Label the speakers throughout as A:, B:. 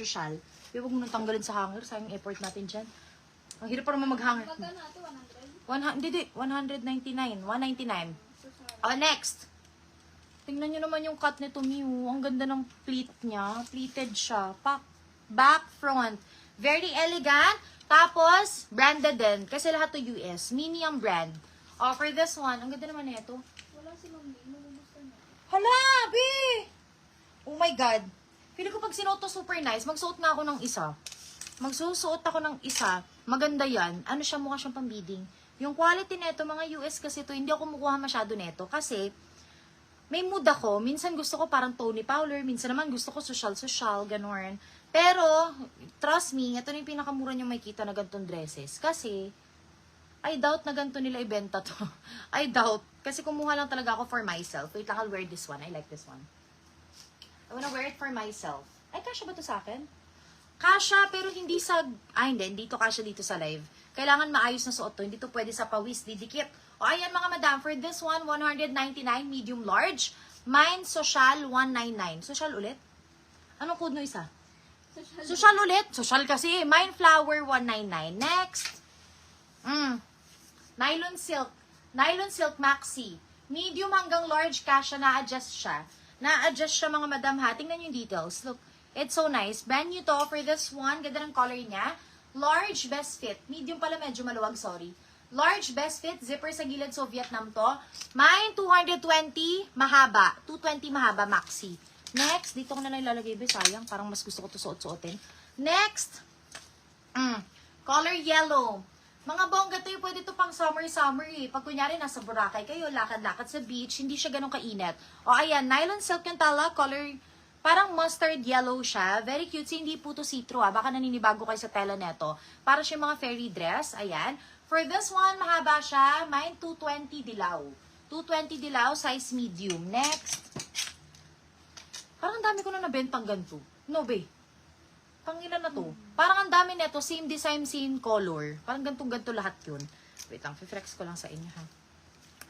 A: social. Pero huwag mo nang tanggalin sa hanger. Sayang effort natin dyan. Ang hirap pa naman mag-hanger.
B: Magkano ate? 100?
A: Hindi, 199. 199. Oh, next. Tingnan nyo naman yung cut nito, Miu. Ang ganda ng pleat niya. Pleated siya. Back, front. Very elegant. Tapos, branded din. Kasi lahat to US. Mini ang brand. Oh, for this one, ang ganda naman nito.
B: Wala si Mami. Malumusta na.
A: Hala, be! Oh my God. Pili ko pag sinuot to super nice, magsuot na ako ng isa. Magsusuot ako ng isa. Maganda yan. Ano siya, mukha siyang pambiding. Yung quality neto, mga US kasi to, hindi ako mukuha masyado neto. Kasi, may mood ako. Minsan gusto ko parang Tony Fowler. Minsan naman gusto ko social, ganun. Pero, trust me, ito na yung pinakamura nyo makikita na ganitong dresses. Kasi, I doubt na ganito nila ibenta to. I doubt. Kasi kumuha lang talaga ako for myself. Wait lang, I'll wear this one. I like this one. I wanna wear it for myself. Ay, kasha ba to sa akin? Kasha, pero hindi sa... hindi to kasha dito sa live. Kailangan maayos na suot to. Hindi to pwede sa pawis, didikit. O, ayan mga madam. For this one, 199, medium large. Mine, social, 199. Social ulit? Anong code no isa? Social ulit? Social kasi. Mine, flower, 199. Next. Nylon silk. Nylon silk maxi. Medium hanggang large kasha, na-adjust siya. Na-adjust siya mga madam ha. Tingnan yung details. Look, it's so nice. Brand new to for this one. Ganda ng color niya. Large, best fit. Medium pala, medyo maluwag, sorry. Large, best fit. Zipper sa gilid, so Vietnam to. Mine, 220, mahaba. 220 mahaba, maxi. Next, dito ko na ilalagay, sayang. Parang mas gusto ko to suot-suotin. Next, color yellow. Mga bongga to, pwede to pang summer eh. Pag kunyari nasa Boracay kayo, lakad-lakad sa beach, hindi siya ganun kainit. O ayan, nylon silk yung tala, color, parang mustard yellow siya. Very cute, hindi po to see-through Baka naninibago kayo sa tela neto. Para siya mga fairy dress, ayan. For this one, mahaba siya, mine 220 dilaw. 220 dilaw, size medium. Next. Parang dami ko na nabentang ganito. No, be. Pangilan na to? Parang ang dami neto, same design, same color. Parang ganito lahat yun. Wait lang, flex ko lang sa inyo ha.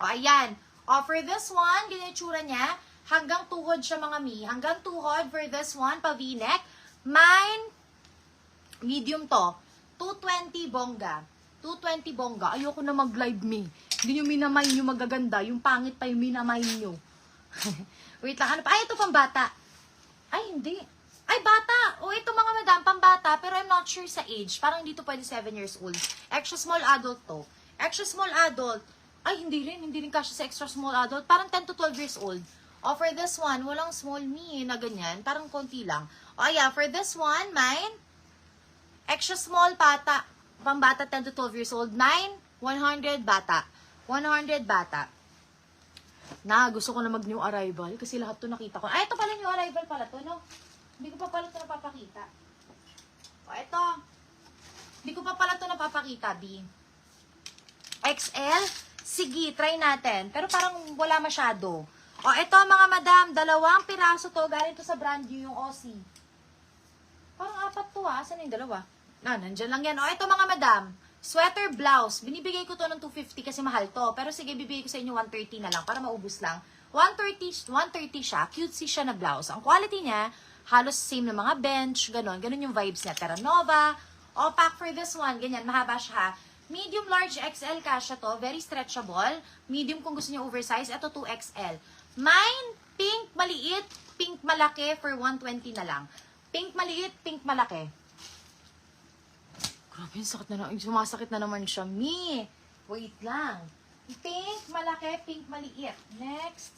A: O, ayan. O, for this one, ganyan yung tsura niya. Hanggang tuhod siya mga mi. Hanggang tuhod for this one, pa-v-neck. Mine, medium to. 220 bongga. 220 bongga. Ayoko na mag-live me. Hindi nyo minamay nyo magaganda. Yung pangit pa yung minamay nyo. Wait lang, ano pa? Ay, ito pang bata. Ay, hindi. Ay, bata! O, ito mga madam, pambata, pero I'm not sure sa age. Parang dito pwede 7 years old. Extra small adult to. Extra small adult. Ay, hindi rin kasya sa extra small adult. Parang 10 to 12 years old. O, for this one, walang small me na ganyan. Parang konti lang. O, yeah, for this one, mine, extra small bata. Pambata, 10 to 12 years old. 9, 100 bata. 100 bata. Gusto ko na mag-new arrival kasi lahat to nakita ko. Ay, ito pala new arrival pala to, no? Hindi ko pa pala ito napapakita. O, ito. Hindi ko pa pala ito napapakita, B. XL? Sige, try natin. Pero parang wala masyado. O, ito mga madam, 2 piraso to. Galing to sa brand new, yung Aussie. Parang 4 to ha. Saan yung 2? Nandyan lang yan. O, ito mga madam. Sweater blouse. Binibigay ko to ng 250 kasi mahal to. Pero sige, bibigay ko sa inyo 130 na lang para maubos lang. 130 siya. Cutesy siya na blouse. Ang quality niya, halos same na mga bench, ganon yung vibes niya. Terra Nova, o pack for this one, ganyan, mahaba siya. Medium, large, XL kasha to, very stretchable. Medium kung gusto niyo oversize, ito 2XL. Mine, pink, maliit, pink, malaki, for 120 na lang. Pink, maliit, pink, malaki. Grabe, sakit na sumasakit na naman siya. Wait lang. Pink, malaki, pink, maliit. Next.